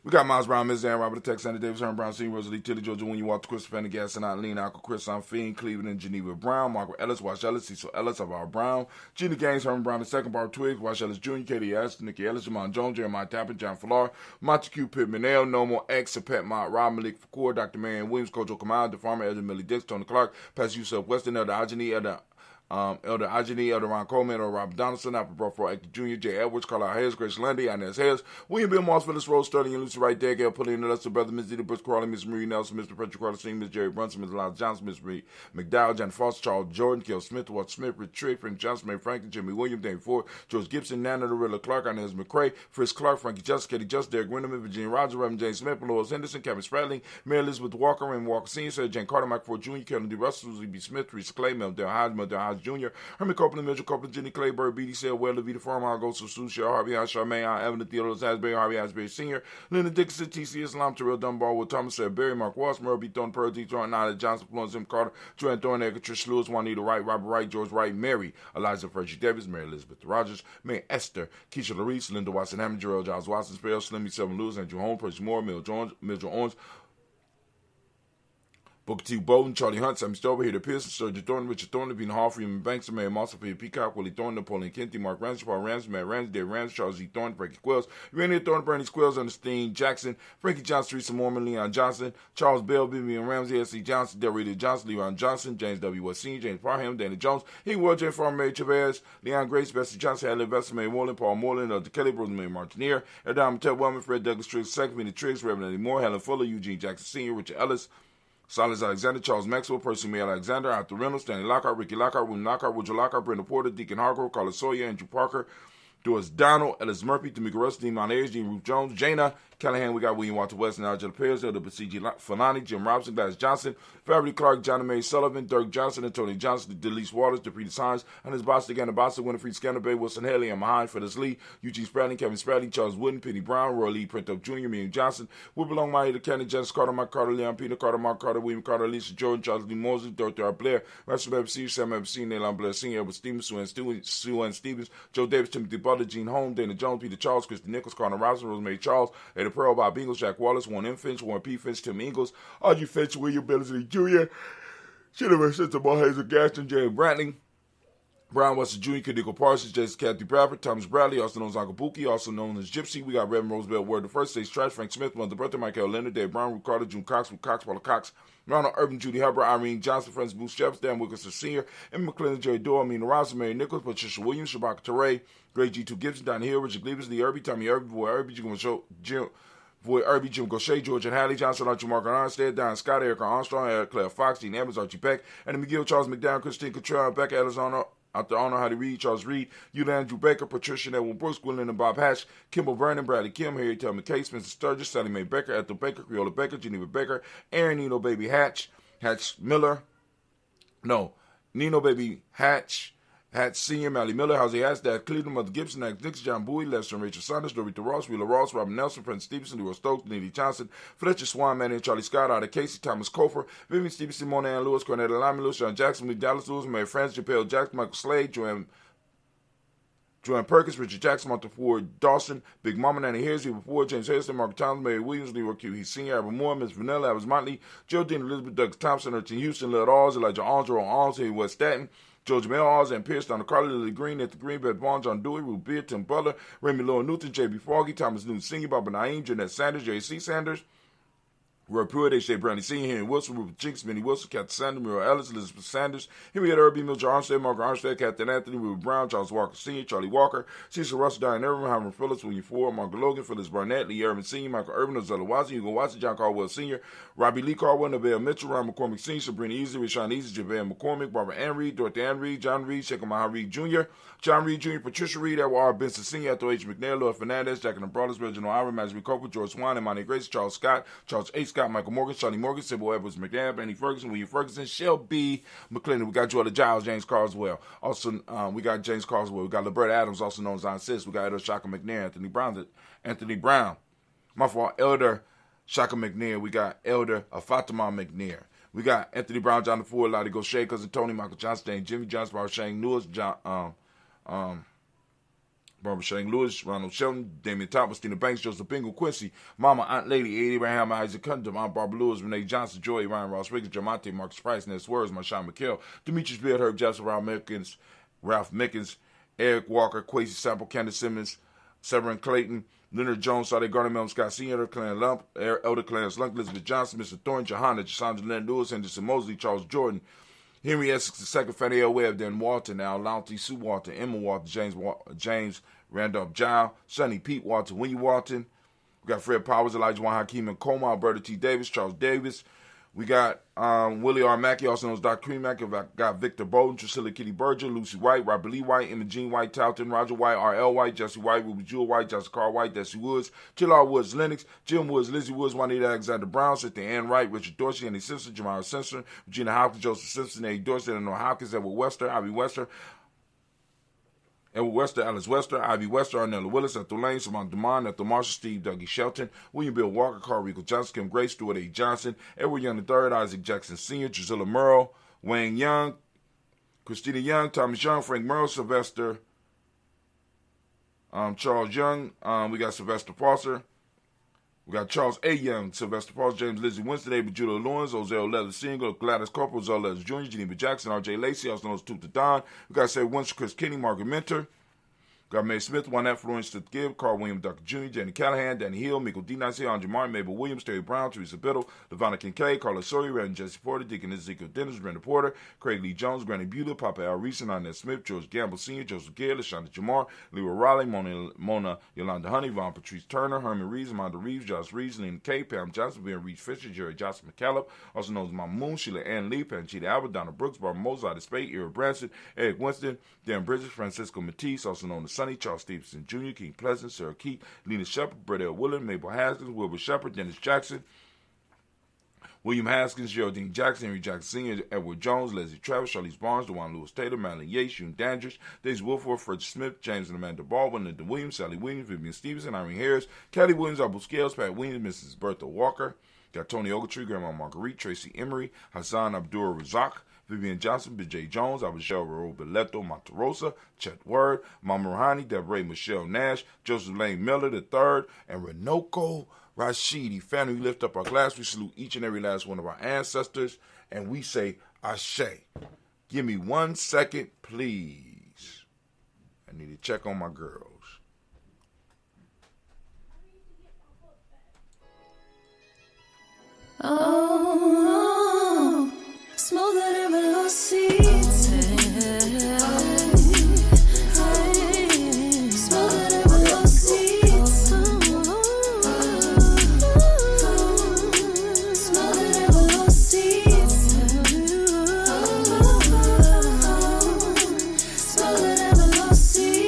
We got Miles Brown, Ms. Dan, Robert the Tex, Andy Davis, Herman Brown, Senior, Rosalie, Tilly, Georgia, Winnie, Walter, Christopher, Pendergast, and Eileen, Uncle Chris, Fiend, Cleveland, and Geneva Brown, Margaret Ellis, Wash Ellis, Cecil Ellis, Alvaro Brown, Gina Gaines, Herman Brown II, Barbara Twiggs, Wash Ellis Jr., Katie Ashton, Nikki Ellis, Jamon Jones, Jeremiah Tappan, John Fallar, Montague Pittman, L, Nomo X, Pet Mott, Rob Malik Fakour, Dr. Marion Williams, Kojo Kamal, The Farmer, Elder Millie Dix, Tony Clark, Pastor Yusuf Weston, Elder Ajani, Elder Ajani, Elder Ron Coleman, Elder Robert Donaldson, Apple Bro Actor Jr., J. Edwards, Carlisle Hayes, Grace Lundy, Inez Hayes, William Bill Moss, Phyllis Rose, Sterling, and Lucy Wright, Gail Pulley, and Lester Brother, Ms. Dita Brooks Crawley, Ms. Marie Nelson, Mr. Patrick Carter Sr., Ms. Jerry Brunson, Ms. Eliza Johnson, Ms. Marie McDowell, John Foster, Charles Jordan, Kel Smith, Walt Smith, Rich Trick, Frank Johnson, Mary Franklin, Jimmy Williams, Danny Ford, George Gibson, Nana Lorilla Clark, Inez McCrae, Fritz Clark, Frankie Justice, Katie Justice, Derek Winderman, Virginia Rogers, Reverend James Smith, Lois Henderson, Kevin Spradling, Mary Elizabeth Walker, Raymond Walker Sr., Sarah Jane Carter, Mike Ford Jr., Kevin D. Russell, Susie B. Smith, Teresa Clay, Mel Del Hodge Jr., Herman Copeland, Mitchell Copeland, Jenny Clayburg, B.D. Sale, Well, Levita Farmer, I'll go to Susha, Harvey House, Charmaine, Evan, Theodore Asbury, Harvey Asbury Sr., Linda Dixon, T.C. Islam, Terrell Dunbar, Will Thomas, Sarah Berry, Mark Walsh, Merle B. Thorne, Pearl D. Jordan, Nada Johnson, Florence M. Carter, Joanne Thornegger, Trish Lewis, Juanita Wright, Robert Wright, George Wright, Mary, Eliza Frederick Davis, Mary Elizabeth Rogers, May Esther, Keisha Larice, Linda Watson Hammond, Gerald Giles Watson, Spell, Slimmy, Seven Lewis, Andrew Holmes, Percy Moore, Mitchell Owens, Booker T. Bowden, Charlie Hunt, Sammy Stover, Peter Pearson, Sergeant Thornton, Richard Thornton, Bean Hall, Freeman Banks, Mary Mossel, Peter Peacock, Willie Thornton, Napoleon Kenty, Mark Ramsey, Paul Ramsey, Matt Ramsey, Dave Ramsey, Charles E. Thornton, Frankie Quills, Randy Thornton, Bernie Squills, Ernestine Jackson, Frankie Johnson, Teresa Mormon, Leon Johnson, Charles Bell, Vivian Ramsey, S.C. Johnson, Delrita Johnson, Leon Johnson, James W. West Sr., James Parham, Danny Jones, He Ward, Jay Farmer, Mary Chavez, Leon Grace, Bessie Johnson, Adley Vester, Mary Moreland, Paul Moreland, Elder Kelly, Rosemary Martineer, Eldon Ted Wellman, Fred Douglas Triggs, II, Minnie Triggs, Reverend Eddie Moore, Helen Fuller, Eugene Jackson Sr., Richard Ellis, Silas Alexander, Charles Maxwell, Percy May Alexander, Arthur Reynolds, Stanley Lockhart, Ricky Lockhart, William Lockhart, Woodrow Lockhart, Brenda Porter, Deacon Hargrove, Carlos Sawyer, Andrew Parker, Doris Donald, Ellis Murphy, Tamika Russ, Dean Montague, Dean Ruth Jones, Jana Callahan, we got William Walter West and Angela Perez, Elder Basiji Falani, Jim Robinson, Gladys Johnson, Fairley Clark, Johnny May Sullivan, Dirk Johnson, Anthony Johnson, Delise Waters, DePreta Hines, and his boss, again, the boss of Winifred Scanderbeg, Wilson Haley, and Mahan, Phyllis Lee, Eugene Spradling, Kevin Spradling, Charles Wooden, Penny Brown, Roy Lee, Print Up Jr., Miriam Johnson, Whipalong, Maida Kennedy, Janice Carter, Mike Carter, Leon Peter Carter, Mark Carter, William Carter, Lisa Jordan, Charles Lee Mosley, Dorothy R. Blair, Master BBC, Sam MC, Neilon Blair Sr., Edward Stevens, Sue Ann Stevens, Joe Davis, Timothy Butler, Gene Holmes, Dana Jones, Peter Charles, Christy Nichols, Connor Robinson, Rosemary Charles, Ada Pearl, Bob Ingles, Jack Wallace, Warren M. Finch, Warren P. Finch, Tim Ingles, Audrey Finch, William Billingsley Jr., Jennifer Sister Hazel Gaston, Jerry Bradley, Brian Weston Jr., Kadiko Parsons, Jason Kathy Bradford, Thomas Bradley, also known as Uncle Buki, also known as Gypsy. We got Reverend Roosevelt Word the First, Stage Trash, Frank Smith, Mother Bertha, Michael Leonard, Dave Brown, Ruth Carter, June Cox, Ruth Cox, Paula Cox, Ronald Urban, Judy Hubbard, Irene Johnson, Francis Booth Shepard, Dan Wilkinson Sr., Emma McClellan, Jerry Doyle, Amina Robinson, Mary Nichols, Patricia Williams, Shabaka Teray, Greg G2 Gibson, Don Hill, Richard Cleavers, Lee Irby, Tommy Irby, Boy Irby, Jim Irby, Jim Gaucher, George and Hadley, Johnson, Archie Mark Armstead, Don Scott, Erica Armstrong, Eric Claire Fox, Dean Evans, Archie Beck, and McGill, Charles McDowell, Christine Cottrell, Becca Arizona, Arthur Arnold, How to Read, Charles Reed, Eula Andrew Baker, Patricia Edwin Brooks, Gwendolyn and Bob Hatch, Kimball Vernon, Bradley Kim, Harry Tell McKay, Spencer Sturgis, Sally Mae Baker, Ethel Baker, Creola Baker, Geneva Baker, Aaron Nino Baby Hatch, Nino Baby Hatch Senior, Mally Miller, Howsey Hatch, Dad Cleveland, Mother Gibson, Alex Nixon, John Bowie, Lester and Rachel Saunders, Dorita Ross, Wheeler Ross, Robin Nelson, Prince Stevenson, Leroy Stokes, Neely Johnson, Fletcher Swan, Manny and Charlie Scott, Ada Casey, Thomas Cofer, Vivian Stevenson, Mona Ann Lewis, Cornetta Lyman Lewis, John Jackson, Lee Dallas Lewis, Mary Francis, Japel Jackson, Michael Slade, Joanne Perkins, Richard Jackson, Martha Ford, Dawson, Big Mama, Nanny Harris, Eva Ford, James Harrison, Mark Thomas, Mary Williams, Leroy Q. He Sr., Albert Moore, Miss Vanilla, Alice Motley, Geraldine Elizabeth, Douglas Thompson, Ertin Houston, Led Alls, Elijah Alls, Earl Alls, Haley West Staten, George Mel, Oz, and Pierce, Donna Carly, Lily Green, Anthony Green, Beth Vaughn, John Dewey, Ruth Beard, Tim Butler, Remy Lowell Newton, J.B. Foggy, Thomas Newton Sr., Barbara Naeem, Jeanette Sanders, J.C. Sanders, Roy Pruitt, H.J. Brownie Sr., Henry Wilson, Rupert Jinks, Minnie Wilson, Captain Sanders, Muriel Ellis, Elizabeth Sanders, Henrietta Irby, Mildred Armstead, Margaret Armstead, Captain Anthony, Ruben Brown, Charles Walker Sr., Charlie Walker, Cecil Russell, Diane Irvin, Hyman Phillips, William Ford, Margaret Logan, Phyllis Barnett, Lee Irvin Sr., Michael Irvin, Ozella Watson, Hugo Watson, John Caldwell Sr., Robbie Lee Caldwell, Neville Mitchell, Ryan McCormick Sr., Sabrina Easy, Rashawn Easy, JaVale McCormick, Barbara Ann Reed, Dorothy Ann Reed, John Reed, Sheikh Maha Reed Jr., John Reed Jr., Patricia Reed, Edward R. Benson Sr., Ethel H. McNair, Lloyd Fernandez, Jack and the Brothers, Reginald Ira, Magic Copa, George Swan, Imani Grace, Charles Scott, Charles H. Scott, Michael Morgan, Shawty Morgan, Sybil Edwards McNabb, Annie Ferguson, William Ferguson, Shelby McClendon. We got Joella Giles, James Carswell. Also, we got James Carswell. We got Liberta Adams, also known as Aunt Sis. We got Elder Shaka McNair, Anthony Brown. My fault, Elder Shaka McNair. We got Elder Fatima McNair. We got Anthony Brown, Jonathan Ford, Lottie Gaucher, Cousin Tony, Michael Johnson, Dane, Jimmy Johnson, Barbara Shane Lewis, Barbara Shane Lewis, Ronald Shelton, Damian Thomas, Stina Banks, Joseph Bingle, Quincy, Mama, Aunt Lady, Abraham, Isaac Cunningham, Aunt Barbara Lewis, Renee Johnson, Joy, Ryan Ross Wiggins, Jamonte, Marcus Price, Ness Words, Marshawn McHale, Demetrius Beard, Herb Jackson, Ralph Mickens, Eric Walker, Quasi Sample, Candace Simmons, Severin Clayton, Leonard Jones, Sade Garner, Melvin Scott Sr., Elder Clarence Lunk, Elizabeth Johnson, Mr. Thorne, Johanna, Cassandra Lynn Lewis, Henderson Mosley, Charles Jordan, Henry Essex II, Fannie L. Webb, Dan Walton, Al Lounty, Sue Walton, Emma Walton, James Randolph Giles, Sonny Pete Walton, Winnie Walton. We got Fred Powers, Elijah Juan Hakeem and Coma, Alberta T. Davis, Charles Davis. We got Willie R. Mackey, also known as Dr. Cream Mackey. We got Victor Bowden, Drusilla Kitty Berger, Lucy White, Robert Lee White, Emma Jean White, Talton, Roger White, R.L. White, Jesse White, Ruby Jewel White, Jessica Carr White, Desi Woods, Chillar Woods, Lennox, Jim Woods, Lizzie Woods, Juanita Alexander Brown, Cynthia Ann Wright, Richard Dorsey, Andy Simpson, Jamara Simpson, Regina Hopkins, Joseph Simpson, Eddie Dorsey, Eleanor Hopkins, Edward Wester, Ivy Wester, Edward Wester, Alice Wester, Ivy Wester, Arnella Willis, Ethel Lane, Simone Dumont, Ethel Marshall, Steve Dougie Shelton, William Bill Walker, Carl Rico Johnson, Kim Grace, Stuart A. Johnson, Edward Young III, Isaac Jackson Sr., Drusilla Murrow, Wayne Young, Christina Young, Thomas Young, Frank Murrow, Sylvester, Charles Young, we got Sylvester Foster, we got Charles A. Young, Sylvester Foster, James Lizzie Winston, David Judah Lawrence, Ozell Leather Sr., Gladys Corporal, Ozell Leather Jr., Geneva Jackson, R.J. Lacey, also known as Toot the Don. We got Sarah Winston, Chris Kinney, Margaret Mentor. We got Mae Smith, Juanette Florence Smith Gibb, Carl William Dr. Jr., Jenny Callahan, Danny Hill, Michael D. Nancy, Andre Martin, Mabel Williams, Terry Brown, Teresa Biddle, Levana Kincaid, Carla Sawyer, Rand Jesse Porter, Deacon Ezekiel Dennis, Brenda Porter, Craig Lee Jones, Granny Beulah, Papa Al Reeson, Inez Smith, George Gamble Sr., Joseph Gale, LaShonda Jamar, Leroy Raleigh, Mona Yolanda Honey, Vaughn Patrice Turner, Herman Reeves, Amanda Reeves, Josh Reeves, Lena K, Pam Johnson, Ben Reeves Fisher, Jerry Johnson McCallum, also known as Mama Moon, Sheila Ann Lee, Panchita Albert, Donna Brooks, Barbara Moses, Ida Spade, Ira Branson, Eric Winston, Dan Bridges, Francisco Matisse, also known as Sonny, Charles Stevenson Jr., King Pleasant, Sarah Keat, Lena Shepard, Brett L. Willen, Mabel Haskins, Wilbur Shepard, Dennis Jackson, William Haskins, Geraldine Jackson, Henry Jackson Sr., Edward Jones, Leslie Travis, Charlize Barnes, DeJuan Lewis Taylor, Madeline Yates, June Dandridge, Daisy Wilford, Fred Smith, James and Amanda Baldwin, Linda Williams, Sally Williams, Vivian Stevenson, Irene Harris, Kelly Williams, Abu Scales, Pat Williams, Mrs. Bertha Walker, got Tony Ogletree, Grandma Marguerite, Tracy Emery, Hassan Abdul Razak, Vivian Johnson, B.J. Jones, Abishel Roberto Monterosa, Chet Word, Mama Rouhani, Deborah Michelle Nash, Joseph Lane Miller III, and Renoko Rashidi. Family, we lift up our glass. We salute each and every last one of our ancestors, and we say, Ashe. Give me 1 second, please. I need to check on my girls. Oh, smoother than velocity. Smoother than velocity. Smoother than velocity. Smoother than velocity.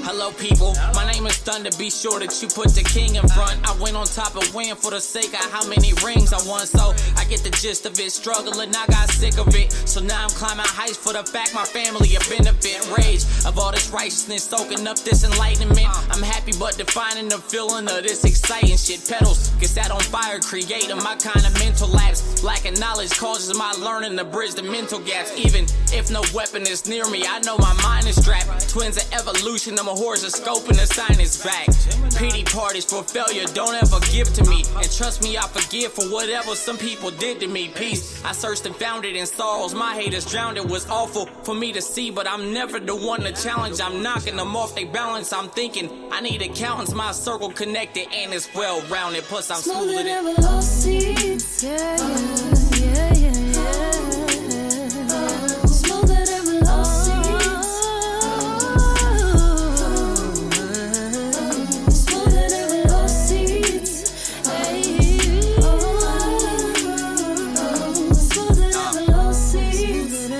Hello people, my name is Thunder, be sure that you put the king in front. I went on top and win for the sake of how many rings I won. So I get the gist of it, struggling, I got sick of it. So now I'm climbing heights for the fact my family a benefit. Rage of all this righteousness, soaking up this enlightenment. I'm happy but defining the feeling of this exciting shit. Pedals, get set on fire, creating my kind of mental lapse. Lacking knowledge causes my learning to bridge the mental gaps. Even if no weapon is near me, I know my mind is strapped. Twins of evolution, I'm a horse, a scope and a sign is back. Pity parties for failure, don't ever give to me. And trust me, I forgive for whatever some people did to me. Peace, I searched and found it in sorrows. My haters drowned, it was awful for me to see, but I'm never the one to challenge. I'm knocking them off they balance. I'm thinking I need accountants, my circle connected and it's well rounded. Plus I'm smoother than lost seeds. Yeah, yeah, yeah, yeah. Smoother than lost seeds. Smoother than lost seeds. Hey, smoother than lost seeds.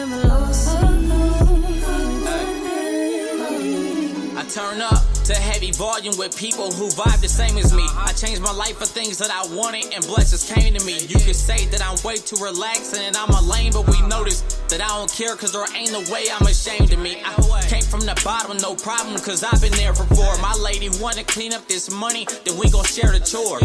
I turn up to heavy volume with people who vibe the same as me. I changed my life for things that I wanted and blessings came to me. You could say that I'm way too relaxed and I'm a lame, but we notice that I don't care cause there ain't no way I'm ashamed of me. I came from the bottom, no problem, cause I've been there before. My lady wanna clean up this money, then we gon' share the chore.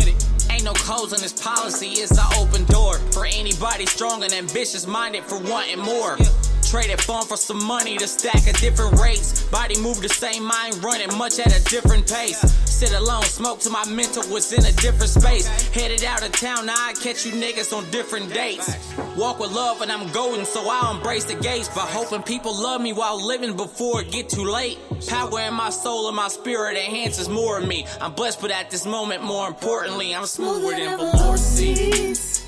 Ain't no codes on this policy, it's an open door for anybody strong and ambitious minded for wanting more. Traded fun for some money to stack at different rates. Body move the same, mind running much at a different pace. Sit alone, smoke till my mental was in a different space. Headed out of town, now I catch you niggas on different dates. Walk with love and I'm golden, so I'll embrace the gates. But hoping people love me while living before it get too late. Power in my soul and my spirit enhances more of me. I'm blessed, but at this moment, more importantly, I'm smoother than velour seeds.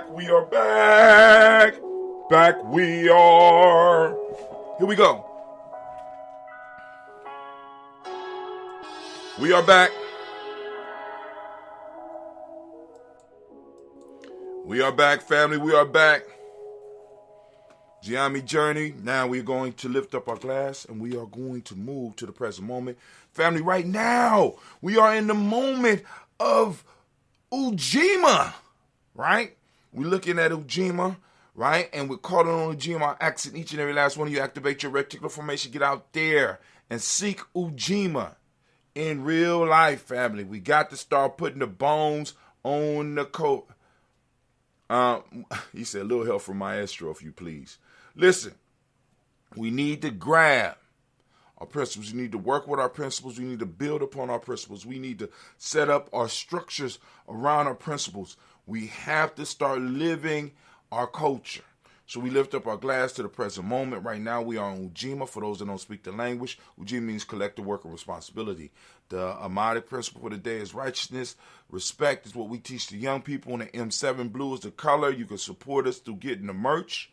We are back. Back we are. Here we go. We are back. We are back, family. We are back. Gye-Nyame journey. Now we're going to lift up our glass and we are going to move to the present moment. Family, right now, we are in the moment of Ujima, right? We're looking at Ujima, right? And we're calling on Ujima. I'm asking each and every last one of you, activate your reticular formation, get out there and seek Ujima in real life, family. We got to start putting the bones on the coat. He said, a little help from Maestro, if you please. Listen, we need to grab our principles. We need to work with our principles. We need to build upon our principles. We need to set up our structures around our principles. We have to start living our culture. So we lift up our glass to the present moment. Right now we are on Ujima. For those that don't speak the language, Ujima means collective work and responsibility. The Amadic principle for the day is righteousness. Respect is what we teach the young people. And the M7 blue is the color. You can support us through getting the merch.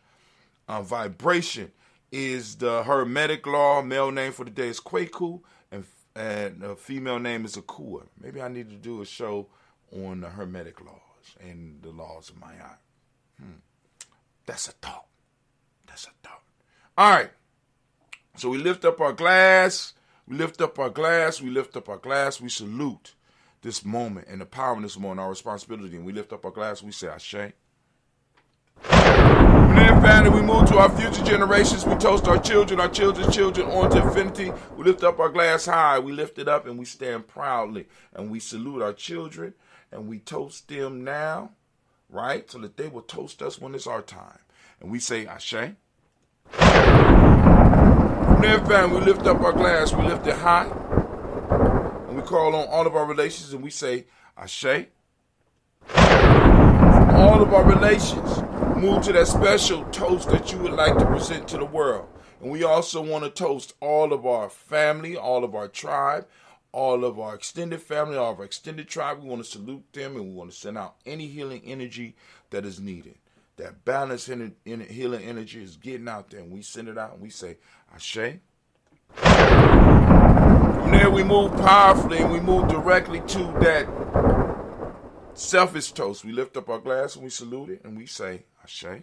Vibration is the Hermetic law. Male name for the day is Kwaku. And the female name is Akua. Maybe I need to do a show on the Hermetic laws and the laws of Mayan. That's a thought. That's a thought. All right. So we lift up our glass. We lift up our glass. We lift up our glass. We salute this moment and the power in this moment, our responsibility, and we lift up our glass and we say, Ashe. And then finally, we move to our future generations. We toast our children's children on to infinity. We lift up our glass high. We lift it up and we stand proudly. And we salute our children and we toast them now, right? So that they will toast us when it's our time. And we say, Ashe. And then finally, we lift up our glass. We lift it high. And we call on all of our relations and we say, Ashe. From all of our relations, move to that special toast that you would like to present to the world. And we also want to toast all of our family, all of our tribe, all of our extended family, all of our extended tribe. We want to salute them and we want to send out any healing energy that is needed. That balanced healing energy is getting out there and we send it out and we say, Ashe. From there we move powerfully and we move directly to that selfish toast. We lift up our glass and we salute it and we say, Ashe.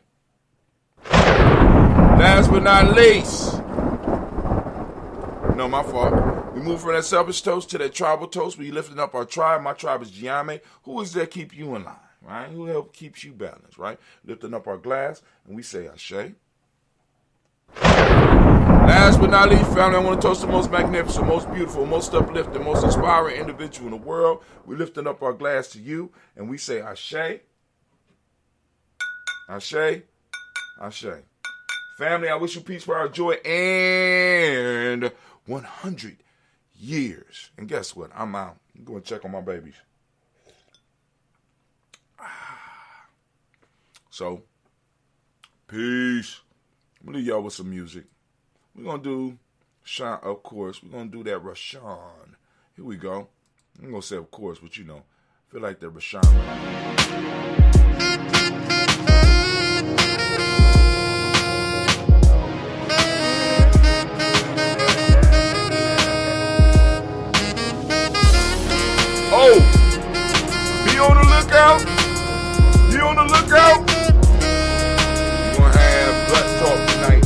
Last but not least, no, my fault. We move from that selfish toast to that tribal toast. We lifting up our tribe. My tribe is Gye-Nyame. Who is there keep you in line, right? Who help keeps you balanced, right? Lifting up our glass and we say, Ashe. Last but not least, family, I want to toast the most magnificent, most beautiful, most uplifting, most inspiring individual in the world. We're lifting up our glass to you, and we say, Ashe, Ashe, Ashe. Family, I wish you peace, power, joy, and 100 years. And guess what? I'm out. I'm going to check on my babies. So, peace. I'm going to leave y'all with some music. We're going to do Sean, of course. We're going to do that Rashawn. Here we go. I'm going to say of course, but you know, I feel like that Rashawn. Oh, be on the lookout. Be on the lookout. We're going to have butt talk tonight.